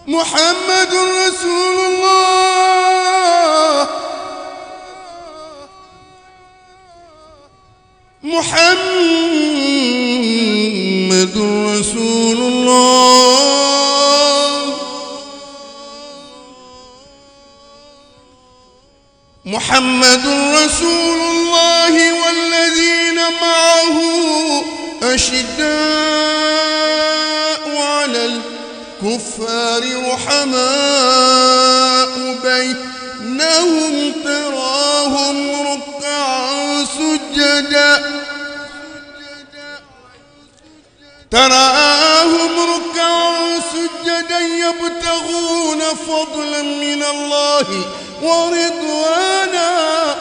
محمد رسول الله محمد رسول الله محمد رسول الله والذين أشداء على الكفار رحماء بينهم تراهم ركعا سجدا يبتغون فضلا من الله ورضوانا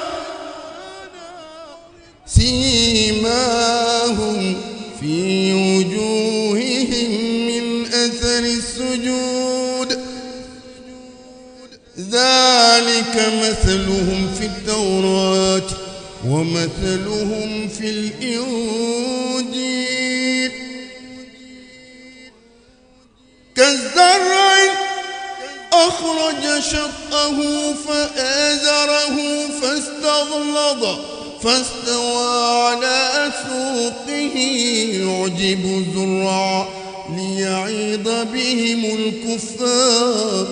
سيماهم في وجوههم من أثر السجود ذلك مثلهم في التوراة ومثلهم في الإنجيل كالزرع أخرج شطأه فآزره فاستغلظ فاستوى على سوقه يعجب الزراع ليعيظ بهم الكفار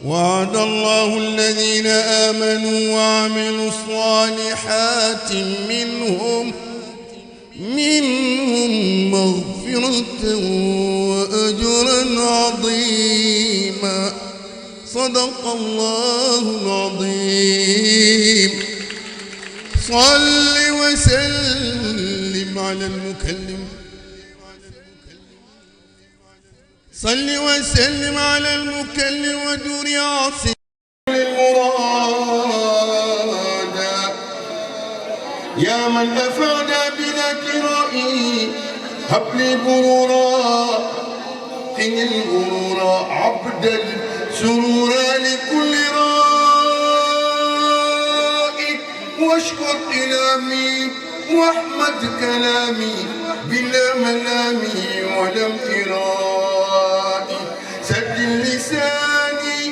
وعد الله الذين آمنوا وعملوا الصالحات منهم مغفرة وأجرا عظيما صدق الله العظيم صل وسلم على المكلم صل وسلم على المكلم ودور عاصم المراد يا من أفاد بذكرائي هب لي برورا قني الغرورا عبدا سرورا لكل رائي واشكر إلامي واحمد كلامي بلا ملامي ولا امترائي سجل لساني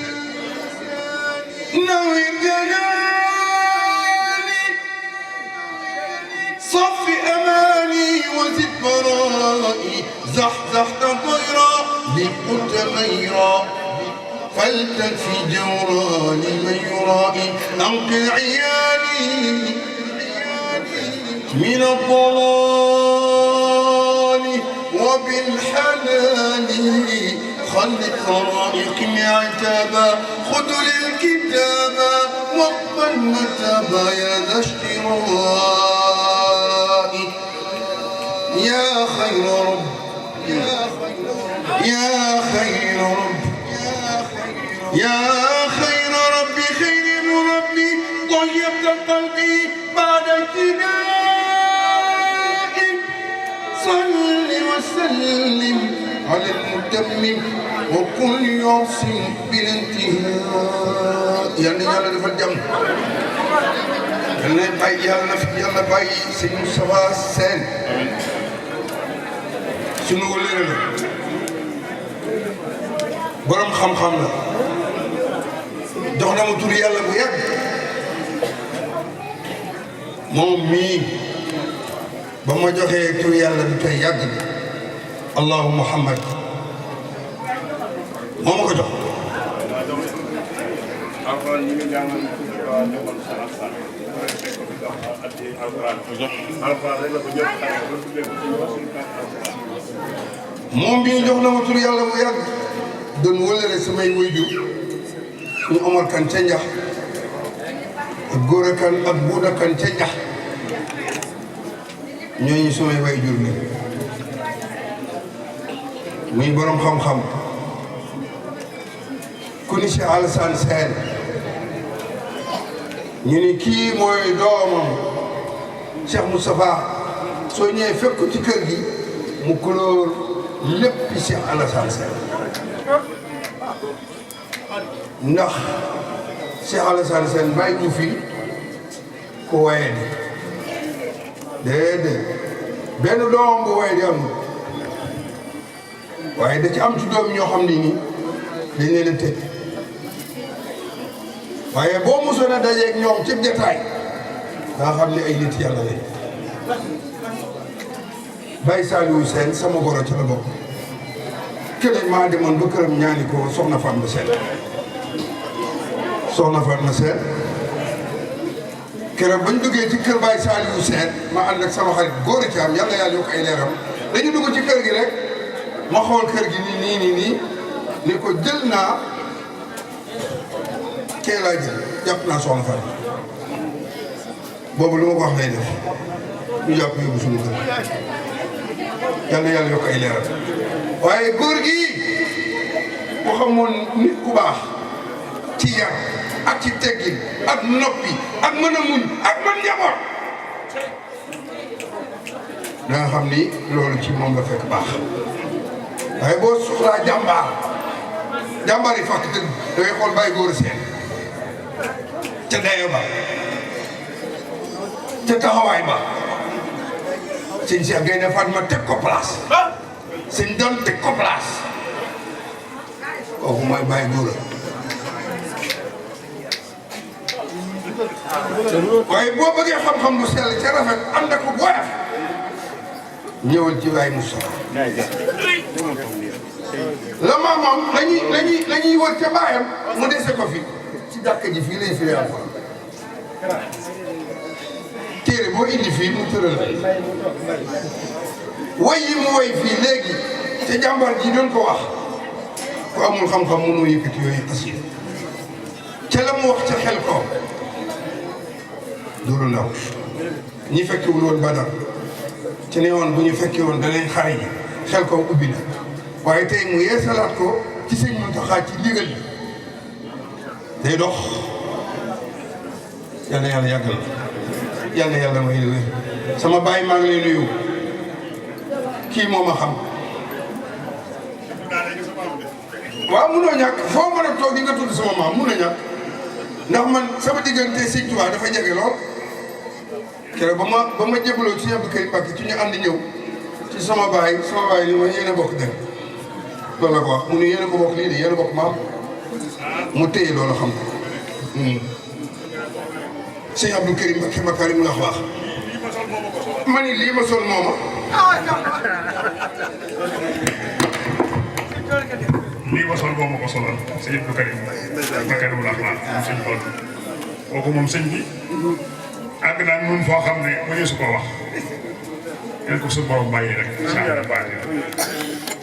نوي جلالي صف أماني وزد برائي زحزحت طيرا لقلت غيرا فلتكفي جورا لمن يرائي أنقذ عيالي من الضلال وبالحلال خلق طرائقي عتابا خذ للكتابا واقبل متابا يا ذا اشترائي يا خير رب يا خير رب يا خير ربي خير مربي طيبت قلبي بعد ابتداء صل وسلم على المتمم وكل يعصم بالانتهاء يعني يلا دفع الجنة يلا باي سيد مصطفى سين sunu wëllëre la borom xam-xam la jox na ma tur yàlla bu yàgg moom mii ba ma joxee tur yàlla bi tey yàgg bi allahu muhammad moo ma ko jox moom bi jox na ma tur yàlla bu yàgg doon wëlëre samay waajur ñu Omar Kan ca Njax ak Góora Kan ak Buuda Kan ca Njax ñooñu samay waajur ni muy borom xam-xam ku ni Cheikh Alassane Sène ñu ni kii mooy doomam Cheikh Moustapha soo ñëwee fekk ci kër gi mu couleur lépp Cheikh Alassane Sène ndax Cheikh Alassane Sène bàyyi ñu fi ku waye di déedéet benn doomam bu waye di am waaye da ci am ci doom ñoo xam ne nii dañ leen a tëj waaye boo mosoon a dajeeg ñoom ci détail daa xam ne ay nit yàlla lañ Baye Saliou Sène sama goro ci la bokk kële maa demoon ba këram ñaani ko soxna Fatma Sène soxna Fatma Sène keroog bañ duggee ci kër Baye Saliou Sène ma ànd ak sama xarit góor ci am yàlla yàlla yokk ay leeram dañu dugg ci kër gi rek ma xool kër gi nii ni ko jël naa kee laa jël jàpp naa soxna Fatou boobu lu ma ko wax lay def ñu jàpp yóbbu suñu kër yàlla yàlla yokk ay leeram waaye góor gi ku xamoon nit ku baax ci yar ak ci teggin ak noppi ak mën a muñ ak mën njaboot da nga xam ni loolu ci moom la fekk baax waaye boo soxlaa jàmbaar yi fàkk dëgg da ngay xool bàyyi góor seen ca dayo ba ca taxawaay ba sëñ Cheikh Gaynde Fatma teg ko place sëñ doon teg ko place kooku mooy bàyyi góor waaye boo bëggee xam-xam bu sell ca rafet ànd ak ko woyof ñëwal ci waay Moustapha la maamam lañuy wër ca baayam mu dese ko fi ci jàkk ji fii lay firee alxuraan téere boo indi fii mu tëral way yi mu way fii léegi ca jàmbar ji doon ko wax ku amul xam-xam mënoo yëkkati yooyu xasida ca la mu wax ca xel ko duru ndaw ñi fekkiwul woon Badar ci ne woon bu ñu fekki woon danañ xare yi xel ko ubbi na waaye tey mu yeesalaat ko ci sëñ Muntaxa ci ndigal yi day dox yal na yàlla yàggal yal na yàlla may wér sama baay maa ngi lay nuyu kii moo ma xam waaw munoo ñàkk foo mën a toog di nga tudd sama maam mun a ñàkk ndax man sama diggante sëñ Tuubaa dafa jege lool keroog ba ma jébaloo ci Abdou Karim Mbacké ci ñu ànd ñëw ci sama baay ni ma yéen a bokk dëgg loolu la ko wax mu ne yéen a ko bokk lii de yéen a bokk maam mu téye loolu xam ko sëñ Abdou Karim Mbacké Makarim mu la wax ma ni lii ma sol mooma lii ma sol mooma ko solal sëñ Abdou Karim Makarim mu la wax moom sëñ Fall kooku moom sëñ bi àgg naa nun foo xam ne ma su ko wax yéen ko suñu borom bàyyi rek incha allah